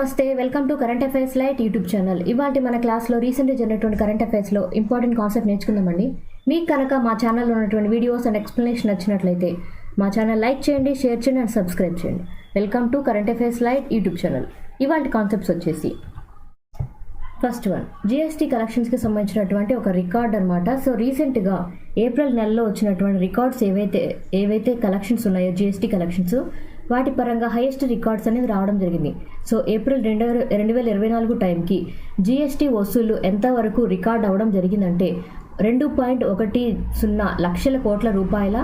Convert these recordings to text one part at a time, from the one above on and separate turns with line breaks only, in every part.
నమస్తే, welcome to current affairs light YouTube channel. ఇవాళ మన క్లాస్లో రీసెంట్గా జరిగినటువంటి కరెంట్ అఫైర్స్లో ఇంపార్టెంట్ కాన్సెప్ట్ నేర్చుకుందామండి. మీకు కనుక మా ఛానల్లో ఉన్నటువంటి వీడియోస్ అండ్ ఎక్స్ప్లెనేషన్ నచ్చినట్లయితే మా ఛానల్ లైక్ చేయండి, షేర్ చేయండి అండ్ సబ్స్క్రైబ్ చేయండి. Welcome to current affairs light YouTube channel. ఇవాళ కాన్సెప్ట్స్ వచ్చేసి ఫస్ట్ వన్, జిఎస్టీ కలెక్షన్స్కి సంబంధించినటువంటి ఒక రికార్డ్ అనమాట. సో రీసెంట్గా ఏప్రిల్ నెలలో వచ్చినటువంటి రికార్డ్స్ ఏవైతే కలెక్షన్స్ ఉన్నాయో జిఎస్టీ కలెక్షన్స్, వాటి పరంగా హైయెస్ట్ రికార్డ్స్ అనేది రావడం జరిగింది. సో ఏప్రిల్ 2024 టైంకి జిఎస్టీ వసూళ్లు ఎంతవరకు రికార్డ్ అవ్వడం జరిగిందంటే 2.10 లక్షల కోట్ల రూపాయల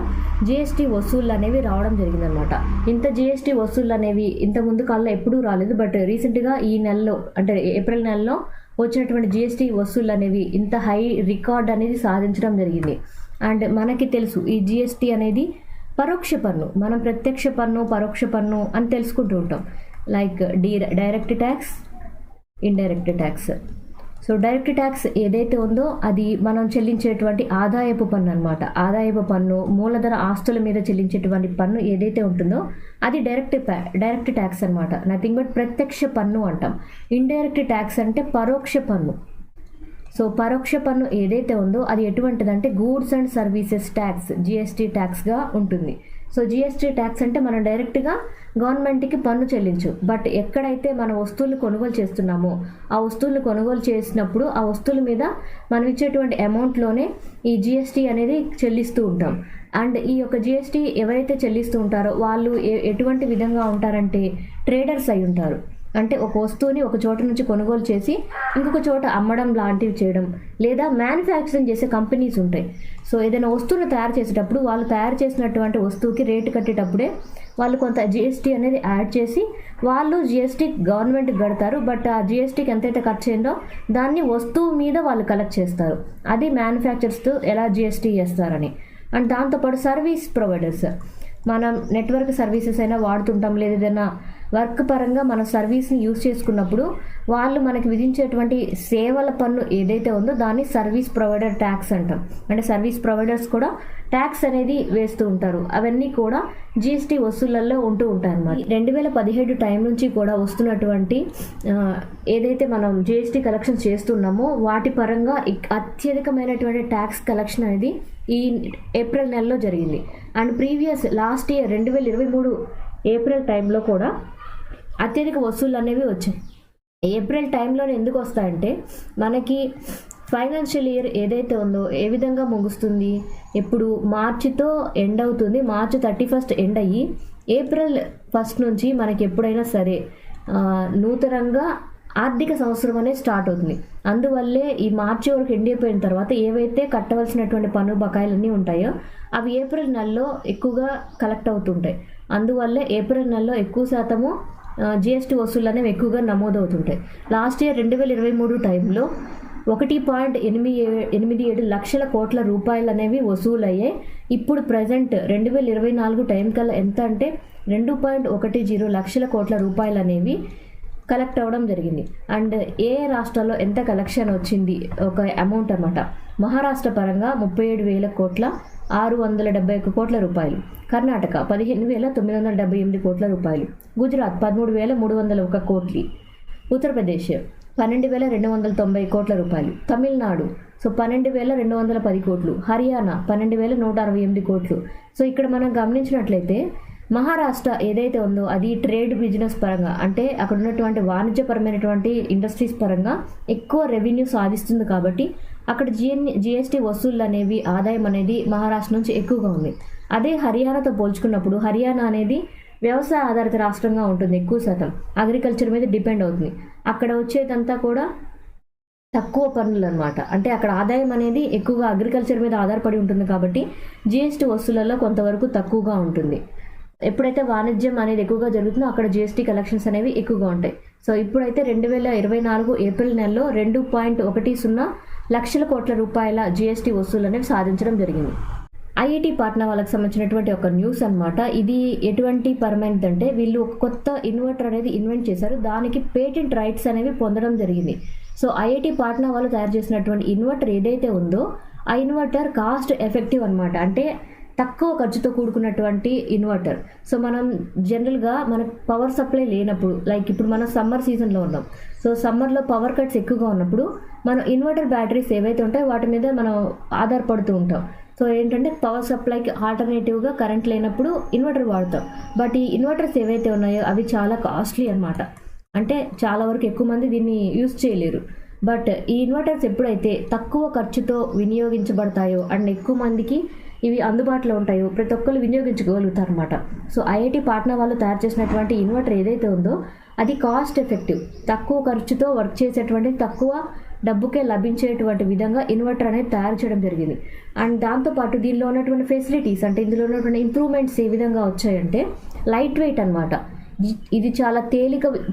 జిఎస్టీ వసూళ్లు అనేవి రావడం జరిగిందనమాట. ఇంత జిఎస్టీ వసూళ్లు అనేవి ఇంత ముందు కాలంలో ఎప్పుడూ రాలేదు. బట్ రీసెంట్గా ఈ నెలలో అంటే ఏప్రిల్ నెలలో వచ్చినటువంటి జిఎస్టీ వసూళ్లు అనేవి ఇంత హై రికార్డ్ అనేది సాధించడం జరిగింది. అండ్ మనకి తెలుసు ఈ జిఎస్టీ అనేది పరోక్ష పన్ను. మనం ప్రత్యక్ష పన్ను, పరోక్ష పన్ను అని తెలుసుకుంటూ ఉంటాం. Like direct tax, indirect tax. So direct tax ఏదైతే ఉందో అది మనం చెల్లించేటువంటి ఆదాయపు పన్ను అనమాట. ఆదాయపు పన్ను, మూలధన ఆస్తుల మీద చెల్లించేటువంటి పన్ను ఏదైతే ఉంటుందో అది డైరెక్ట్ ట్యాక్స్ అనమాట. నథింగ్ బట్ ప్రత్యక్ష పన్ను అంటాం. ఇండైరెక్ట్ ట్యాక్స్ అంటే పరోక్ష పన్ను. సో పరోక్ష పన్ను ఏదైతే ఉందో అది ఎటువంటిదంటే goods and services tax, GST ట్యాక్స్గా ఉంటుంది. సో జిఎస్టీ ట్యాక్స్ అంటే మనం డైరెక్ట్గా గవర్నమెంట్కి పన్ను చెల్లించు. బట్ ఎక్కడైతే మన వస్తువులు కొనుగోలు చేస్తున్నామో ఆ వస్తువులు కొనుగోలు చేసినప్పుడు ఆ వస్తువుల మీద మనం ఇచ్చేటువంటి అమౌంట్లోనే ఈ జిఎస్టీ అనేది చెల్లిస్తూ ఉంటాం. అండ్ ఈ యొక్క జిఎస్టీ ఎవరైతే చెల్లిస్తూ ఉంటారో వాళ్ళు ఎటువంటి విధంగా ఉంటారంటే ట్రేడర్స్ అయి ఉంటారు. అంటే ఒక వస్తువుని ఒక చోట నుంచి కొనుగోలు చేసి ఇంకొక చోట అమ్మడం లాంటివి చేయడం, లేదా మ్యానుఫ్యాక్చరింగ్ చేసే కంపెనీస్ ఉంటాయి. సో ఏదైనా వస్తువును తయారు చేసేటప్పుడు వాళ్ళు తయారు చేసినటువంటి వస్తువుకి రేటు కట్టేటప్పుడే వాళ్ళు కొంత జిఎస్టీ అనేది యాడ్ చేసి వాళ్ళు జిఎస్టీ గవర్నమెంట్కి కడతారు. బట్ ఆ జిఎస్టీకి ఎంతైతే ఖర్చు అయిందో దాన్ని వస్తువు మీద వాళ్ళు కలెక్ట్ చేస్తారు. అది మ్యానుఫ్యాక్చర్స్తో ఎలా జిఎస్టీ చేస్తారని. అండ్ దాంతోపాటు సర్వీస్ ప్రొవైడర్స్, మనం నెట్వర్క్ సర్వీసెస్ అయినా వాడుతుంటాం, లేదా ఏదైనా వర్క్ పరంగా మన సర్వీస్ని యూజ్ చేసుకున్నప్పుడు వాళ్ళు మనకి విధించేటువంటి సేవల పన్ను ఏదైతే ఉందో దాన్ని సర్వీస్ ప్రొవైడర్ ట్యాక్స్ అంటాం. అంటే సర్వీస్ ప్రొవైడర్స్ కూడా ట్యాక్స్ అనేది వేస్తూ ఉంటారు. అవన్నీ కూడా జిఎస్టీ వసూళ్లలో ఉంటూ ఉంటాయి అన్నమాట. 2017 టైం నుంచి కూడా వస్తున్నటువంటి ఏదైతే మనం జిఎస్టీ కలెక్షన్ చేస్తున్నామో వాటి పరంగా అత్యధికమైనటువంటి ట్యాక్స్ కలెక్షన్ అనేది ఈ ఏప్రిల్ నెలలో జరిగింది. And previous last year 2023 April టైంలో కూడా అత్యధిక వసూళ్ళు అనేవి వచ్చాయి. ఏప్రిల్ టైంలోనే ఎందుకు వస్తాయంటే మనకి ఫైనాన్షియల్ ఇయర్ ఏదైతే ఉందో ఏ విధంగా ముగుస్తుంది, ఎప్పుడు మార్చితో ఎండ్ అవుతుంది. మార్చి 31 ఎండ్ అయ్యి ఏప్రిల్ 1 నుంచి మనకి ఎప్పుడైనా సరే నూతనంగా ఆర్థిక సంవత్సరం అనేది స్టార్ట్ అవుతుంది. అందువల్లే ఈ మార్చి వరకు ఎండ్ అయిపోయిన తర్వాత ఏవైతే కట్టవలసినటువంటి పన్ను బకాయిలన్నీ ఉంటాయో అవి ఏప్రిల్ నెలలో ఎక్కువగా కలెక్ట్ అవుతుంటాయి. అందువల్లే ఏప్రిల్ నెలలో ఎక్కువ శాతము జిఎస్టీ వసూళ్ళు అనేవి ఎక్కువగా నమోదవుతుంటాయి. లాస్ట్ ఇయర్ 2023 టైంలో 1.87 లక్షల కోట్ల రూపాయలు అనేవి వసూలు అయ్యాయి. ఇప్పుడు ప్రజెంట్ 2024 టైం కల్లా ఎంత అంటే 2.10 లక్షల కోట్ల రూపాయలు అనేవి కలెక్ట్ అవ్వడం జరిగింది. అండ్ ఏ రాష్ట్రాల్లో ఎంత కలెక్షన్ వచ్చింది ఒక అమౌంట్ అన్నమాట. మహారాష్ట్ర పరంగా 37,000 కోట్ల 671 కోట్ల రూపాయలు, కర్ణాటక 15,978 కోట్ల రూపాయలు, గుజరాత్ 13,301 కోట్లు, ఉత్తరప్రదేశ్ 12,290 కోట్ల రూపాయలు, తమిళనాడు 12,210 కోట్లు, హర్యానా 12,168 కోట్లు. సో ఇక్కడ మనం గమనించినట్లయితే మహారాష్ట్ర ఏదైతే ఉందో అది ట్రేడ్ బిజినెస్ పరంగా అంటే అక్కడ ఉన్నటువంటి వాణిజ్యపరమైనటువంటి ఇండస్ట్రీస్ పరంగా ఎక్కువ రెవెన్యూ సాధిస్తుంది. కాబట్టి అక్కడ జిఎస్టీ వసూళ్ళు అనేవి ఆదాయం అనేది మహారాష్ట్ర నుంచి ఎక్కువగా ఉంది. అదే హర్యానాతో పోల్చుకున్నప్పుడు హర్యానా అనేది వ్యవసాయ ఆధారిత రాష్ట్రంగా ఉంటుంది. ఎక్కువ శాతం అగ్రికల్చర్ మీద డిపెండ్ అవుతుంది. అక్కడ వచ్చేదంతా కూడా తక్కువ పన్నులు అనమాట. అంటే అక్కడ ఆదాయం అనేది ఎక్కువగా అగ్రికల్చర్ మీద ఆధారపడి ఉంటుంది. కాబట్టి జిఎస్టీ వసూళ్లలో కొంతవరకు తక్కువగా ఉంటుంది. ఎప్పుడైతే వాణిజ్యం అనేది ఎక్కువగా జరుగుతుందో అక్కడ జిఎస్టీ కలెక్షన్స్ అనేవి ఎక్కువగా ఉంటాయి. సో ఇప్పుడైతే 2024 ఏప్రిల్ నెలలో 2.10 లక్షల కోట్ల రూపాయల జిఎస్టీ వసూలు అనేవి సాధించడం జరిగింది. ఐఐటి పాట్నా వాళ్ళకి సంబంధించినటువంటి ఒక న్యూస్ అనమాట. ఇది ఎటువంటి పరమైనది అంటే వీళ్ళు ఒక కొత్త ఇన్వర్టర్ అనేది ఇన్వెంట్ చేశారు. దానికి పేటెంట్ రైట్స్ అనేవి పొందడం జరిగింది. సో ఐఐటి పాట్నా వాళ్ళు తయారు చేసినటువంటి ఇన్వర్టర్ ఏదైతే ఉందో ఆ ఇన్వర్టర్ కాస్ట్ ఎఫెక్టివ్ అనమాట. అంటే తక్కువ ఖర్చుతో కూడుకున్నటువంటి ఇన్వర్టర్. సో మనం జనరల్గా మనకు పవర్ సప్లై లేనప్పుడు, లైక్ ఇప్పుడు మనం సమ్మర్ సీజన్లో ఉన్నాం, సో సమ్మర్లో పవర్ కట్స్ ఎక్కువగా ఉన్నప్పుడు మనం ఇన్వర్టర్ బ్యాటరీస్ ఏవైతే ఉంటాయో వాటి మీద మనం ఆధారపడుతూ ఉంటాం. సో ఏంటంటే పవర్ సప్లైకి ఆల్టర్నేటివ్గా కరెంట్ లేనప్పుడు ఇన్వర్టర్ వాడతాం. బట్ ఈ ఇన్వర్టర్స్ ఏవైతే ఉన్నాయో అవి చాలా కాస్ట్లీ అనమాట. అంటే చాలా వరకు ఎక్కువ మంది దీన్ని యూజ్ చేయలేరు. బట్ ఈ ఇన్వర్టర్స్ ఎప్పుడైతే తక్కువ ఖర్చుతో వినియోగించబడతాయో అండ్ ఎక్కువ మందికి ఇవి అందుబాటులో ఉంటాయో ప్రతి ఒక్కరు వినియోగించుకోగలుగుతారు అనమాట. సో ఐఐటి పాట్నా వాళ్ళు తయారు చేసినటువంటి ఇన్వర్టర్ ఏదైతే ఉందో అది కాస్ట్ ఎఫెక్టివ్, తక్కువ ఖర్చుతో వర్క్ చేసేటువంటి, తక్కువ డబ్బుకే లభించేటువంటి విధంగా ఇన్వర్టర్ అనేది తయారు చేయడం జరిగింది. అండ్ దాంతోపాటు దీనిలో ఉన్నటువంటి ఫెసిలిటీస్, అంటే ఇందులో ఉన్నటువంటి ఇంప్రూవ్మెంట్స్ ఏ విధంగా వచ్చాయంటే లైట్ వెయిట్ అనమాట. ఇది చాలా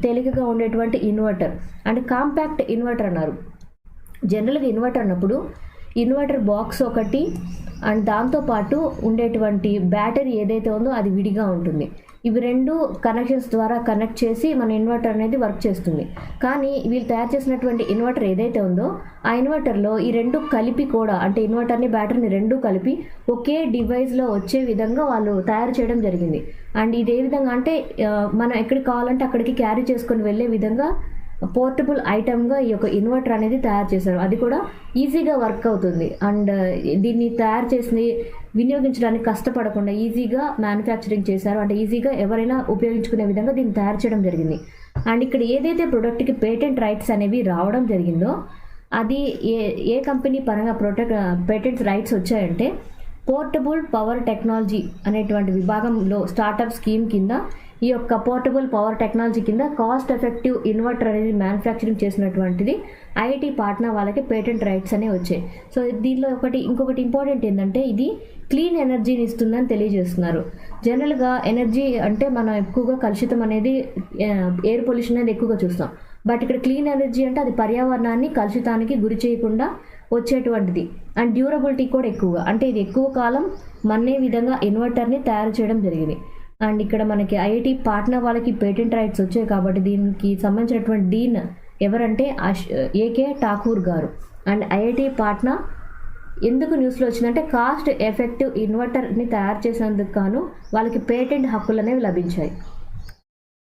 తేలికగా ఉండేటువంటి ఇన్వర్టర్, అంటే కాంపాక్ట్ ఇన్వర్టర్ అన్నారు. జనరల్గా ఇన్వర్టర్ అన్నప్పుడు ఇన్వర్టర్ బాక్స్ ఒకటి అండ్ దాంతోపాటు ఉండేటువంటి బ్యాటరీ ఏదైతే ఉందో అది విడిగా ఉంటుంది. ఇవి రెండు కనెక్షన్స్ ద్వారా కనెక్ట్ చేసి మన ఇన్వర్టర్ అనేది వర్క్ చేస్తుంది. కానీ వీళ్ళు తయారు చేసినటువంటి ఇన్వర్టర్ ఏదైతే ఉందో ఆ ఇన్వర్టర్లో ఈ రెండు కలిపి కూడా, అంటే ఇన్వర్టర్ని బ్యాటరీని రెండు కలిపి ఒకే డివైస్లో వచ్చే విధంగా వాళ్ళు తయారు చేయడం జరిగింది. అండ్ ఇది ఏ విధంగా అంటే మనం ఎక్కడికి కావాలంటే అక్కడికి క్యారీ చేసుకొని వెళ్ళే విధంగా పోర్టబుల్ ఐటమ్గా ఈ యొక్క ఇన్వర్టర్ అనేది తయారు చేశారు. అది కూడా ఈజీగా వర్క్ అవుతుంది. అండ్ దీన్ని తయారు చేసి వినియోగించడానికి కష్టపడకుండా ఈజీగా మ్యానుఫ్యాక్చరింగ్ చేశారు. అంటే ఈజీగా ఎవరైనా ఉపయోగించుకునే విధంగా దీన్ని తయారు చేయడం జరిగింది. అండ్ ఇక్కడ ఏదైతే ప్రొడక్ట్కి పేటెంట్ రైట్స్ అనేవి రావడం జరిగిందో అది ఏ కంపెనీ పరంగా పేటెంట్స్ రైట్స్ వచ్చాయంటే పోర్టబుల్ పవర్ టెక్నాలజీ అనేటువంటి విభాగంలో స్టార్టప్ స్కీమ్ కింద ఈ యొక్క పోర్టబుల్ పవర్ టెక్నాలజీ కింద కాస్ట్ ఎఫెక్టివ్ ఇన్వర్టర్ అనేది మ్యానుఫ్యాక్చరింగ్ చేసినటువంటిది ఐఐటి పాట్నా వాళ్ళకి పేటెంట్ రైట్స్ అనేవి వచ్చాయి. సో దీనిలో ఇంకొకటి ఇంపార్టెంట్ ఏంటంటే ఇది క్లీన్ ఎనర్జీని ఇస్తుందని తెలియజేస్తున్నారు. జనరల్గా ఎనర్జీ అంటే మనం ఎక్కువగా కలుషితం అనేది ఎయిర్ పొల్యూషన్ అనేది ఎక్కువగా చూస్తాం. బట్ ఇక్కడ క్లీన్ ఎనర్జీ అంటే అది పర్యావరణాన్ని కలుషితానికి గురి చేయకుండా వచ్చేటువంటిది. అండ్ డ్యూరబిలిటీ కూడా ఎక్కువగా, అంటే ఇది ఎక్కువ కాలం మన్నే విధంగా ఇన్వర్టర్ని తయారు చేయడం జరిగింది. అండ్ ఇక్కడ మనకి ఐఐటి పాట్నా వాళ్ళకి పేటెంట్ రైట్స్ వచ్చాయి కాబట్టి దీనికి సంబంధించినటువంటి డీన్ ఎవరంటే ఏకే ఠాకూర్ గారు. అండ్ ఐఐటి పాట్నా ఎందుకు న్యూస్లో వచ్చిందంటే కాస్ట్ ఎఫెక్టివ్ ఇన్వర్టర్ని తయారు చేసేందుకు గాను వాళ్ళకి పేటెంట్ హక్కులు అనేవి లభించాయి.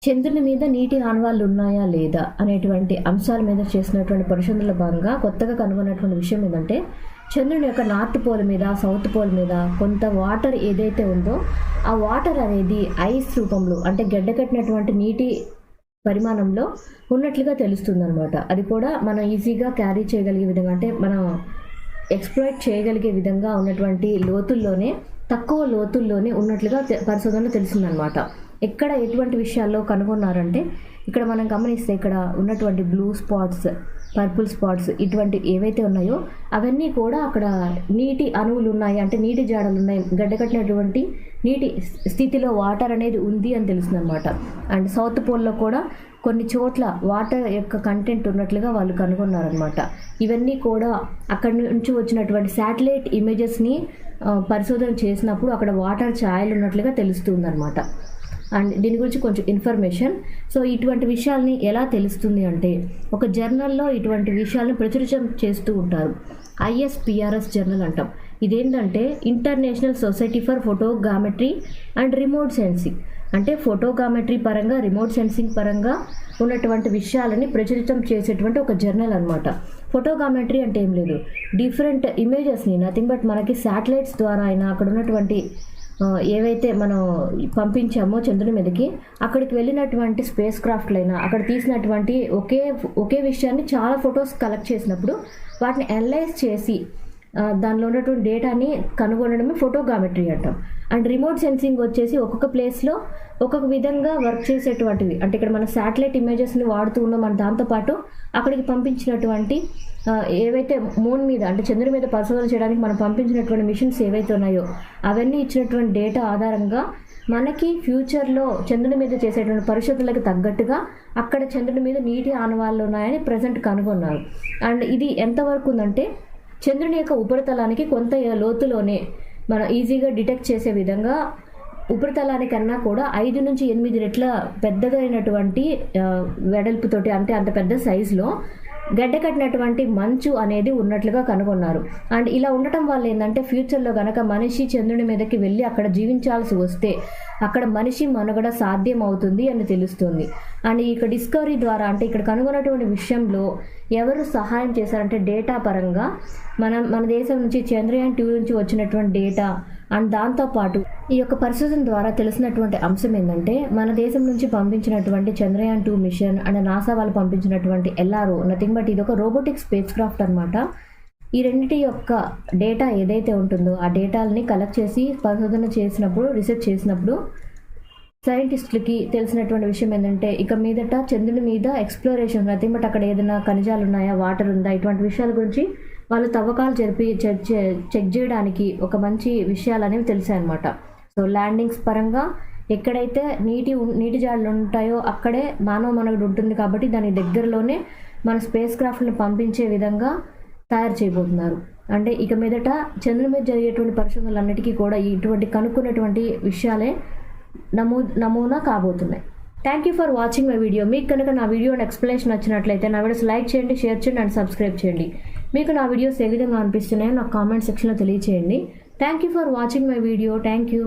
చంద్రుని మీద నీటి ఆనవాళ్ళు ఉన్నాయా లేదా అనేటువంటి అంశాల మీద చేసినటువంటి పరిశోధనలో భాగంగా కొత్తగా కనుగొన్నటువంటి విషయం ఏంటంటే చంద్రుని యొక్క నార్త్ పోల్ మీద, సౌత్ పోల్ మీద కొంత వాటర్ ఏదైతే ఉందో ఆ వాటర్ అనేది ఐస్ రూపంలో, అంటే గడ్డకట్టినటువంటి నీటి పరిమాణంలో ఉన్నట్లుగా తెలుస్తుంది అనమాట. అది కూడా మనం ఈజీగా క్యారీ చేయగలిగే విధంగా, అంటే మనం ఎక్స్ప్లోయిట్ చేయగలిగే విధంగా ఉన్నటువంటి లోతుల్లోనే, తక్కువ లోతుల్లోనే ఉన్నట్లుగా పరిశోధనలో తెలిసిందనమాట. ఎక్కడ ఎటువంటి విషయాల్లో కనుగొన్నారంటే ఇక్కడ మనం గమనిస్తే ఇక్కడ ఉన్నటువంటి బ్లూ స్పాట్స్, పర్పుల్ స్పాట్స్ ఇటువంటి ఏవైతే ఉన్నాయో అవన్నీ కూడా అక్కడ నీటి అణువులు ఉన్నాయి, అంటే నీటి జాడలు ఉన్నాయి, గడ్డకట్టినటువంటి నీటి స్థితిలో వాటర్ అనేది ఉంది అని తెలుస్తుంది అనమాట. అండ్ సౌత్ పోల్లో కూడా కొన్ని చోట్ల వాటర్ యొక్క కంటెంట్ ఉన్నట్లుగా వాళ్ళు కనుగొన్నారనమాట. ఇవన్నీ కూడా అక్కడి నుంచి వచ్చినటువంటి శాటిలైట్ ఇమేజెస్ని పరిశోధన చేసినప్పుడు అక్కడ వాటర్ ఛాయలు ఉన్నట్లుగా తెలుస్తుంది అనమాట. అండ్ దీని గురించి కొంచెం ఇన్ఫర్మేషన్. సో ఇటువంటి విషయాల్ని ఎలా తెలుస్తుంది అంటే ఒక జర్నల్లో ఇటువంటి విషయాలను ప్రచురించడం చేస్తూ ఉంటారు. ISPRS జర్నల్ అంటాం. ఇదేంటంటే international society for photogrammetry and remote sensing, అంటే ఫోటోగ్రామెట్రీ పరంగా, రిమోట్ సెన్సింగ్ పరంగా ఉన్నటువంటి విషయాలని ప్రచురితం చేసేటువంటి ఒక జర్నల్ అనమాట. ఫోటోగ్రామెట్రీ అంటే ఏం లేదు, డిఫరెంట్ ఇమేజెస్ని నథింగ్ బట్ మనకి శాటిలైట్స్ ద్వారా అయినా అక్కడ ఉన్నటువంటి ఏవైతే మనం పంపించామో చంద్రుని మీదకి, అక్కడికి వెళ్ళినటువంటి స్పేస్ క్రాఫ్ట్లైనా అక్కడ తీసినటువంటి ఒకే విషయాన్ని చాలా ఫొటోస్ కలెక్ట్ చేసినప్పుడు వాటిని అనలైజ్ చేసి దానిలో ఉన్నటువంటి డేటాని కనుగొనడమే ఫోటోగ్రామెట్రీ అంటాం. అండ్ రిమోట్ సెన్సింగ్ వచ్చేసి ఒక్కొక్క ప్లేస్లో ఒక్కొక్క విధంగా వర్క్ చేసేటువంటివి, అంటే ఇక్కడ మన శాటిలైట్ ఇమేజెస్ని వాడుతూ ఉన్నాం. మన దాంతోపాటు అక్కడికి పంపించినటువంటి ఏవైతే మూన్ మీద, అంటే చంద్రుడి మీద పరిశోధన చేయడానికి మనం పంపించినటువంటి మిషన్స్ ఏవైతే ఉన్నాయో అవన్నీ ఇచ్చినటువంటి డేటా ఆధారంగా మనకి ఫ్యూచర్లో చంద్రుడి మీద చేసేటువంటి పరిశోధనలకు తగ్గట్టుగా అక్కడ చంద్రుడి మీద నీటి ఆనవాళ్ళు ఉన్నాయని ప్రజెంట్ కనుగొన్నారు. అండ్ ఇది ఎంతవరకు ఉందంటే చంద్రుని యొక్క ఉపరితలానికి కొంత లోతులోనే మనం ఈజీగా డిటెక్ట్ చేసే విధంగా ఉపరితలానికన్నా కూడా 5 నుంచి 8 రెట్ల పెద్దగా అయినటువంటి వెడల్పుతోటి, అంటే అంత పెద్ద సైజులో గడ్డ కట్టినటువంటి మంచు అనేది ఉన్నట్లుగా కనుగొన్నారు. అండ్ ఇలా ఉండటం వల్ల ఏంటంటే ఫ్యూచర్లో గనక మనిషి చంద్రుని మీదకి వెళ్ళి అక్కడ జీవించాల్సి వస్తే అక్కడ మనిషి మనుగడ సాధ్యం అవుతుంది అని తెలుస్తుంది. అండ్ ఇక డిస్కవరీ ద్వారా అంటే ఇక్కడ కనుగొన్నటువంటి విషయంలో ఎవరు సహాయం చేశారంటే డేటా పరంగా మన దేశం నుంచి చంద్రయాన్-2 నుంచి వచ్చినటువంటి డేటా అండ్ దాంతోపాటు ఈ యొక్క పరిశోధన ద్వారా తెలిసినటువంటి అంశం ఏంటంటే మన దేశం నుంచి పంపించినటువంటి చంద్రయాన్-2 మిషన్ అండ్ నాసా వాళ్ళు పంపించినటువంటి LRO నథింగ్ బట్ ఇది ఒక రోబోటిక్ స్పేస్ క్రాఫ్ట్ అనమాట. ఈ రెండింటి యొక్క డేటా ఏదైతే ఉంటుందో ఆ డేటాలని కలెక్ట్ చేసి పరిశోధన చేసినప్పుడు రీసెర్చ్ చేసినప్పుడు సైంటిస్టులకి తెలిసినటువంటి విషయం ఏంటంటే ఇక మీదట చంద్రుని మీద ఎక్స్ప్లోరేషన్ నథింగ్ బట్ అక్కడ ఏదైనా ఖనిజాలు ఉన్నాయా, వాటర్ ఉందా, ఇటువంటి విషయాల గురించి వాళ్ళు తవ్వకాలు జరిపి చెక్ చేయడానికి ఒక మంచి విషయాలు అనేవి తెలిసాయన్నమాట. సో ల్యాండింగ్స్ పరంగా ఎక్కడైతే నీటి జాడలు ఉంటాయో అక్కడే మానవ మనుగడ ఉంటుంది కాబట్టి దాని దగ్గరలోనే మన స్పేస్ క్రాఫ్ట్ని పంపించే విధంగా తయారు చేయబోతున్నారు. అంటే ఇక మీదట చంద్రుని మీద జరిగేటువంటి పరిశోధనలన్నిటికీ కూడా ఇటువంటి కనుక్కున్నటువంటి విషయాలే నమూనా కాబోతున్నాయి. Thank you for watching my video. మీకు కనుక నా వీడియో ఎక్స్ప్లెనేషన్ నచ్చినట్లయితే నా వీడియోస్ లైక్ చేయండి, షేర్ చేయండి అండ్ సబ్స్క్రైబ్ చేయండి. మీకు నా వీడియోస్ ఏ విధంగా అనిపిస్తున్నాయో నాకు కామెంట్ సెక్షన్లో తెలియచేయండి. Thank you for watching my video. Thank you.